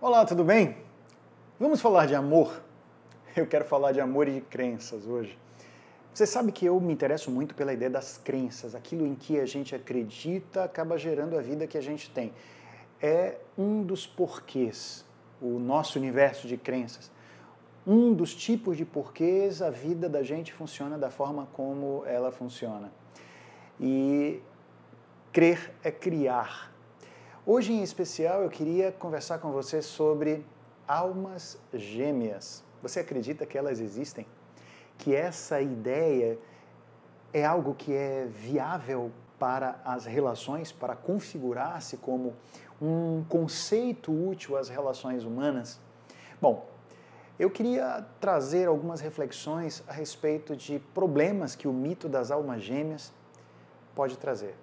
Olá, tudo bem? Vamos falar de amor? Eu quero falar de amor e de crenças hoje. Você sabe que eu me interesso muito pela ideia das crenças, aquilo em que a gente acredita acaba gerando a vida que a gente tem. É um dos porquês, o nosso universo de crenças. Um dos tipos de porquês a vida da gente funciona da forma como ela funciona. E crer é criar. Hoje, em especial, eu queria conversar com você sobre almas gêmeas. Você acredita que elas existem? Que essa ideia é algo que é viável para as relações, para configurar-se como um conceito útil às relações humanas? Bom, eu queria trazer algumas reflexões a respeito de problemas que o mito das almas gêmeas pode trazer.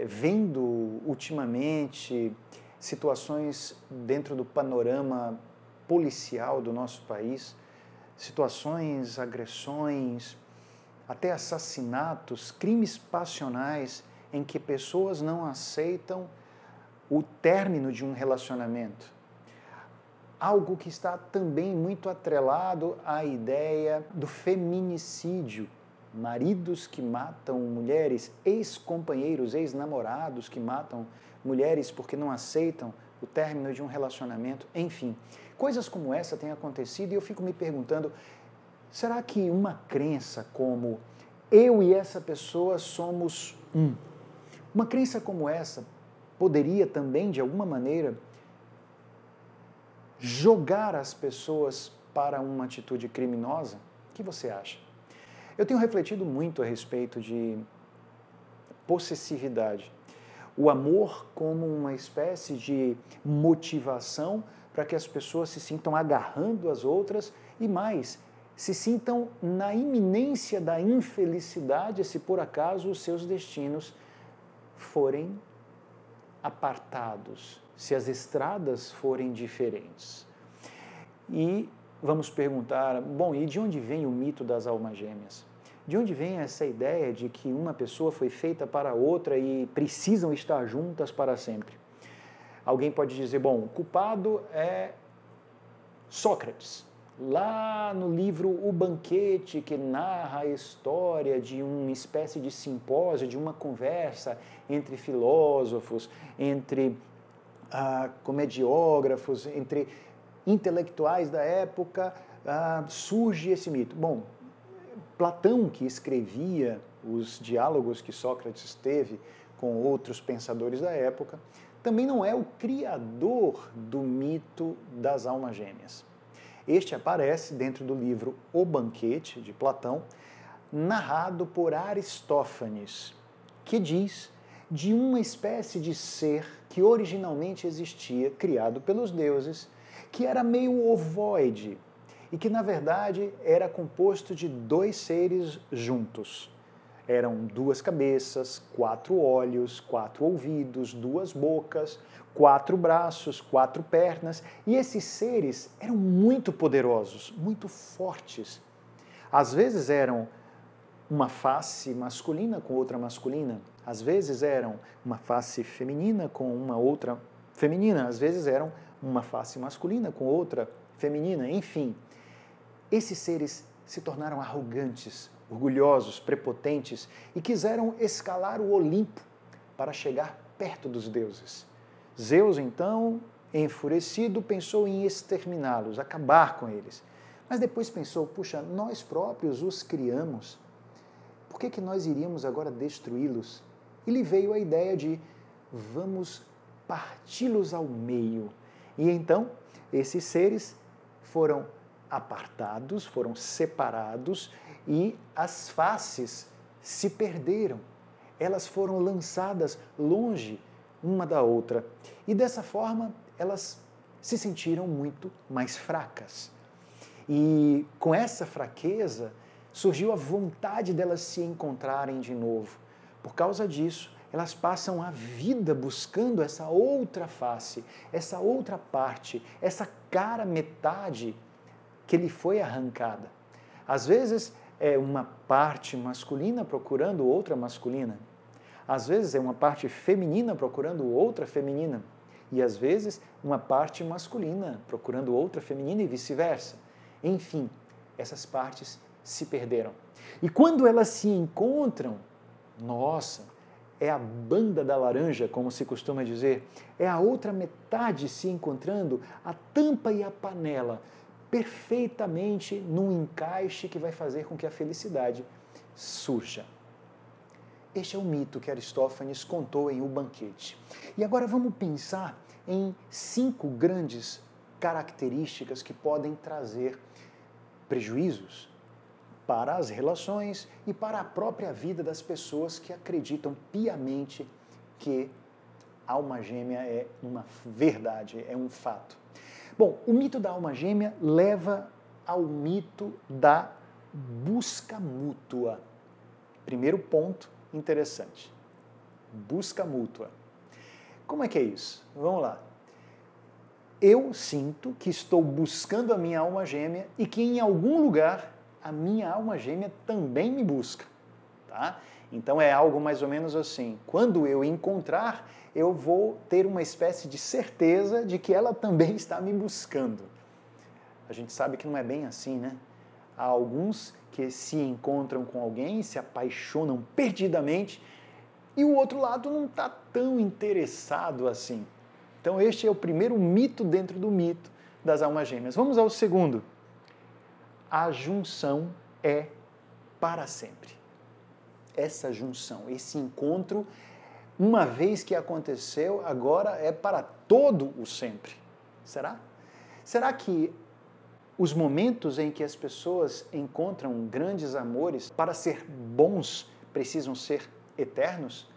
Vendo ultimamente situações dentro do panorama policial do nosso país, situações, agressões, até assassinatos, crimes passionais em que pessoas não aceitam o término de um relacionamento. Algo que está também muito atrelado à ideia do feminicídio. Maridos que matam mulheres, ex-companheiros, ex-namorados que matam mulheres porque não aceitam o término de um relacionamento, enfim. Coisas como essa têm acontecido e eu fico me perguntando, será que uma crença como eu e essa pessoa somos um? Uma crença como essa poderia também, de alguma maneira, jogar as pessoas para uma atitude criminosa? O que você acha? Eu tenho refletido muito a respeito de possessividade. O amor como uma espécie de motivação para que as pessoas se sintam agarrando as outras e mais, se sintam na iminência da infelicidade se por acaso os seus destinos forem apartados, se as estradas forem diferentes. E vamos perguntar, bom, e de onde vem o mito das almas gêmeas? De onde vem essa ideia de que uma pessoa foi feita para outra e precisam estar juntas para sempre? Alguém pode dizer, bom, o culpado é Sócrates. Lá no livro O Banquete, que narra a história de uma espécie de simpósio, de uma conversa entre filósofos, entre comediógrafos, entre intelectuais da época, surge esse mito. Bom, Platão, que escrevia os diálogos que Sócrates teve com outros pensadores da época, também não é o criador do mito das almas gêmeas. Este aparece dentro do livro O Banquete, de Platão, narrado por Aristófanes, que diz de uma espécie de ser que originalmente existia, criado pelos deuses, que era meio ovoide, e que, na verdade, era composto de dois seres juntos. Eram duas cabeças, 4 olhos, 4 ouvidos, 2 bocas, 4 braços, 4 pernas, e esses seres eram muito poderosos, muito fortes. Às vezes eram uma face masculina com outra masculina, às vezes eram uma face feminina com uma outra feminina, às vezes eram uma face masculina com outra feminina, enfim. Esses seres se tornaram arrogantes, orgulhosos, prepotentes e quiseram escalar o Olimpo para chegar perto dos deuses. Zeus, então, enfurecido, pensou em exterminá-los, acabar com eles. Mas depois pensou, puxa, nós próprios os criamos, por que nós iríamos agora destruí-los? E lhe veio a ideia de, vamos parti-los ao meio. E então, esses seres foram apartados, foram separados e as faces se perderam. Elas foram lançadas longe uma da outra. E dessa forma, elas se sentiram muito mais fracas. E com essa fraqueza, surgiu a vontade delas se encontrarem de novo. Por causa disso, elas passam a vida buscando essa outra face, essa outra parte, essa cara metade que lhe foi arrancada. Às vezes é uma parte masculina procurando outra masculina. Às vezes é uma parte feminina procurando outra feminina. e às vezes uma parte masculina procurando outra feminina e vice-versa. Enfim, essas partes se perderam. E quando elas se encontram, nossa, é a banda da laranja, como se costuma dizer, é a outra metade se encontrando, a tampa e a panela, perfeitamente num encaixe que vai fazer com que a felicidade surja. Este é o mito que Aristófanes contou em O Banquete. E agora vamos pensar em 5 grandes características que podem trazer prejuízos para as relações e para a própria vida das pessoas que acreditam piamente que a alma gêmea é uma verdade, é um fato. Bom, o mito da alma gêmea leva ao mito da busca mútua. Primeiro ponto interessante. Busca mútua. Como é que é isso? Vamos lá. Eu sinto que estou buscando a minha alma gêmea e que em algum lugar a minha alma gêmea também me busca, tá? Então é algo mais ou menos assim, quando eu encontrar, eu vou ter uma espécie de certeza de que ela também está me buscando. A gente sabe que não é bem assim, né? Há alguns que se encontram com alguém, se apaixonam perdidamente e o outro lado não está tão interessado assim. Então este é o primeiro mito dentro do mito das almas gêmeas. Vamos ao segundo. A junção é para sempre. Essa junção, esse encontro, uma vez que aconteceu, agora é para todo o sempre. Será? Será que os momentos em que as pessoas encontram grandes amores, para ser bons, precisam ser eternos?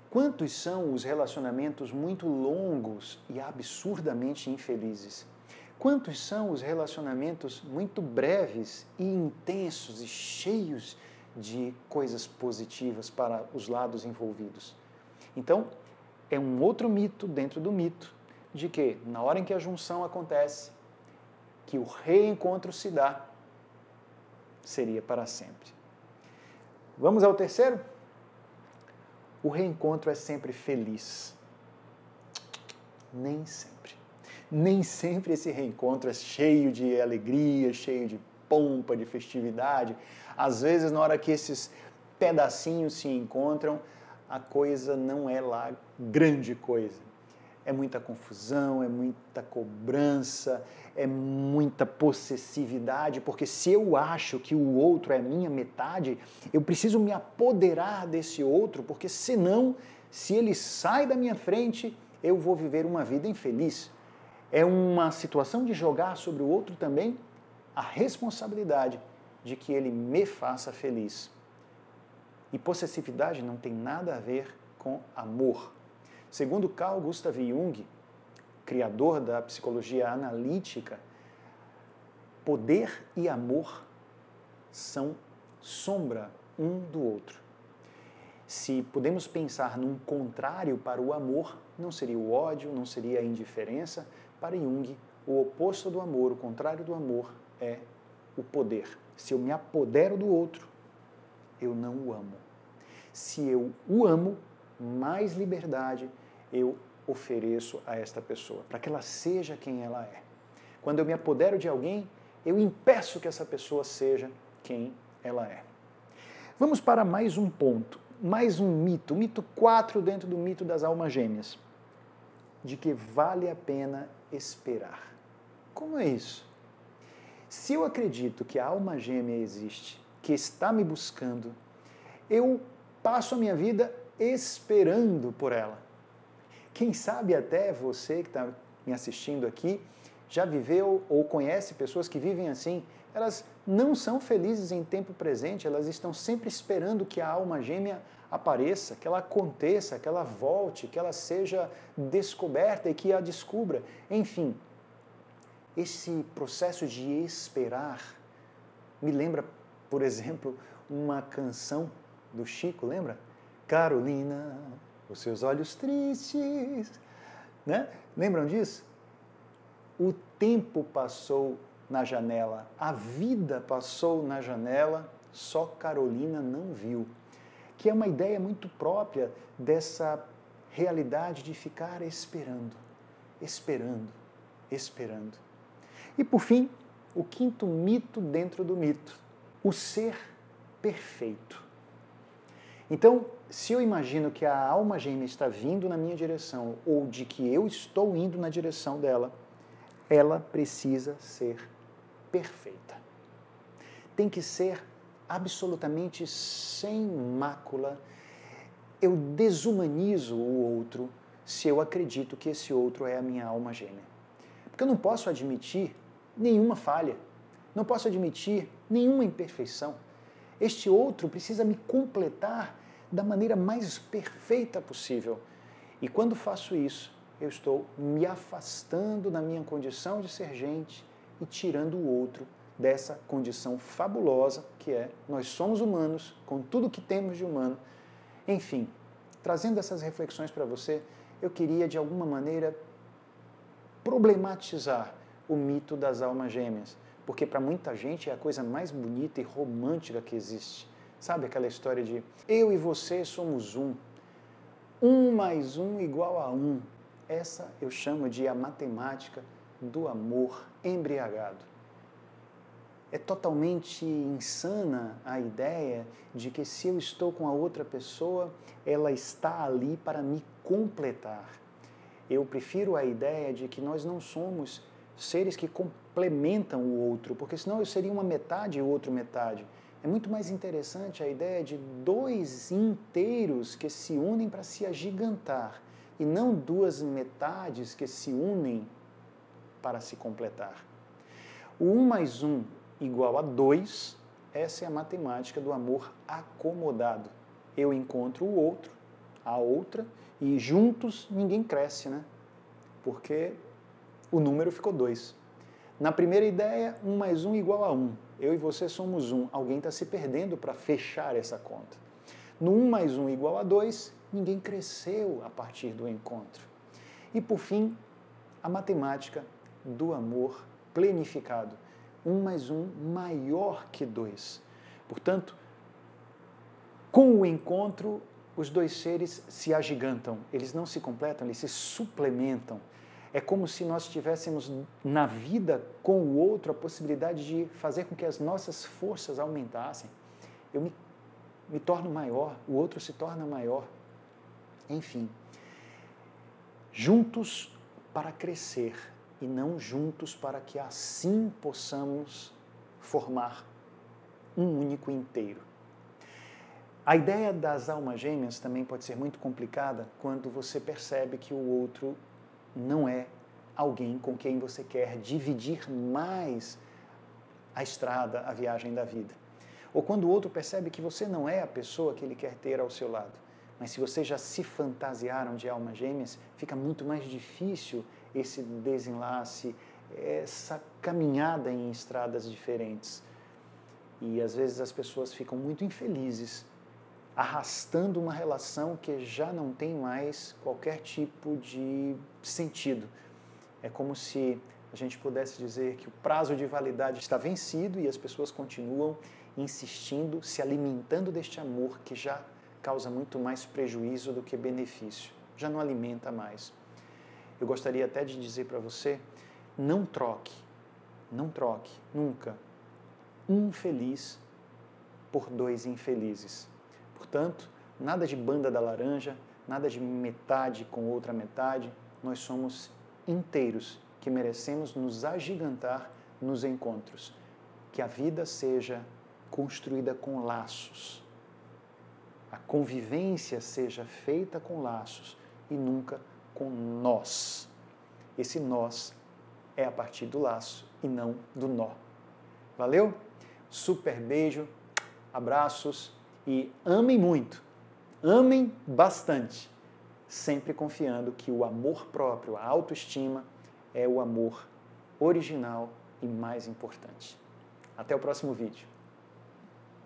Quantos são os relacionamentos muito longos e absurdamente infelizes? Quantos são os relacionamentos muito breves e intensos e cheios de coisas positivas para os lados envolvidos? Então, é um outro mito dentro do mito de que, na hora em que a junção acontece, que o reencontro se dá, seria para sempre. Vamos ao terceiro? O reencontro é sempre feliz. Nem sempre. Nem sempre esse reencontro é cheio de alegria, cheio de pompa, de festividade. Às vezes, na hora que esses pedacinhos se encontram, a coisa não é lá grande coisa. É muita confusão, é muita cobrança, é muita possessividade, porque se eu acho que o outro é minha metade, eu preciso me apoderar desse outro, porque senão, se ele sai da minha frente, eu vou viver uma vida infeliz. É uma situação de jogar sobre o outro também a responsabilidade de que ele me faça feliz. E possessividade não tem nada a ver com amor. Segundo Carl Gustav Jung, criador da psicologia analítica, poder e amor são sombra um do outro. Se podemos pensar num contrário para o amor, não seria o ódio, não seria a indiferença. Para Jung, o oposto do amor, o contrário do amor, é o poder. Se eu me apodero do outro, eu não o amo. Se eu o amo, mais liberdade eu ofereço a esta pessoa, para que ela seja quem ela é. Quando eu me apodero de alguém, eu impeço que essa pessoa seja quem ela é. Vamos para mais um ponto, mais um mito, o mito 4 dentro do mito das almas gêmeas, de que vale a pena esperar. Como é isso? Se eu acredito que a alma gêmea existe, que está me buscando, eu passo a minha vida esperando por ela. Quem sabe até você que está me assistindo aqui já viveu ou conhece pessoas que vivem assim. Elas não são felizes em tempo presente, elas estão sempre esperando que a alma gêmea apareça, que ela aconteça, que ela volte, que ela seja descoberta e que a descubra. Enfim, esse processo de esperar me lembra, por exemplo, uma canção do Chico, lembra? Carolina, os seus olhos tristes, né? Lembram disso? O tempo passou na janela, a vida passou na janela, só Carolina não viu. Que é uma ideia muito própria dessa realidade de ficar esperando. esperando, esperando. E por fim, o quinto mito dentro do mito, o ser perfeito. Então, se eu imagino que a alma gêmea está vindo na minha direção ou de que eu estou indo na direção dela, ela precisa ser perfeita. Tem que ser absolutamente sem mácula. Eu desumanizo o outro se eu acredito que esse outro é a minha alma gêmea. Porque eu não posso admitir nenhuma falha, não posso admitir nenhuma imperfeição. Este outro precisa me completar da maneira mais perfeita possível. E quando faço isso, eu estou me afastando da minha condição de ser gente e tirando o outro dessa condição fabulosa que é nós somos humanos, com tudo que temos de humano. Enfim, trazendo essas reflexões para você, eu queria de alguma maneira problematizar o mito das almas gêmeas, porque para muita gente é a coisa mais bonita e romântica que existe. Sabe aquela história de eu e você somos um, 1 mais 1 igual a 1. Essa eu chamo de a matemática do amor embriagado. É totalmente insana a ideia de que se eu estou com a outra pessoa, ela está ali para me completar. Eu prefiro a ideia de que nós não somos seres que complementam o outro, porque senão eu seria uma metade e o outro metade. É muito mais interessante a ideia de 2 inteiros que se unem para se agigantar, e não 2 metades que se unem para se completar. O 1 mais 1 igual a 2, essa é a matemática do amor acomodado. Eu encontro o outro, a outra, e juntos ninguém cresce, né? Porque o número ficou 2. Na primeira ideia, 1 mais 1 igual a 1. Eu e você somos 1. Alguém está se perdendo para fechar essa conta. No 1 mais 1 igual a 2, ninguém cresceu a partir do encontro. E por fim, a matemática do amor plenificado. 1 mais 1 maior que 2. Portanto, com o encontro, os 2 seres se agigantam. Eles não se completam, eles se suplementam. É como se nós tivéssemos na vida com o outro a possibilidade de fazer com que as nossas forças aumentassem. Eu me torno maior, o outro se torna maior. Enfim, juntos para crescer e não juntos para que assim possamos formar um único inteiro. A ideia das almas gêmeas também pode ser muito complicada quando você percebe que o outro não é alguém com quem você quer dividir mais a estrada, a viagem da vida. Ou quando o outro percebe que você não é a pessoa que ele quer ter ao seu lado. Mas se vocês já se fantasiaram de almas gêmeas, fica muito mais difícil esse desenlace, essa caminhada em estradas diferentes. E às vezes as pessoas ficam muito infelizes, arrastando uma relação que já não tem mais qualquer tipo de sentido. É como se a gente pudesse dizer que o prazo de validade está vencido e as pessoas continuam insistindo, se alimentando deste amor que já causa muito mais prejuízo do que benefício. Já não alimenta mais. Eu gostaria até de dizer para você, não troque nunca um feliz por 2 infelizes. Portanto, nada de banda da laranja, nada de metade com outra metade, nós somos inteiros que merecemos nos agigantar nos encontros. Que a vida seja construída com laços. A convivência seja feita com laços e nunca com nós. Esse nós é a partir do laço e não do nó. Valeu? Super beijo, abraços e amem muito, amem bastante, sempre confiando que o amor próprio, a autoestima, é o amor original e mais importante. Até o próximo vídeo.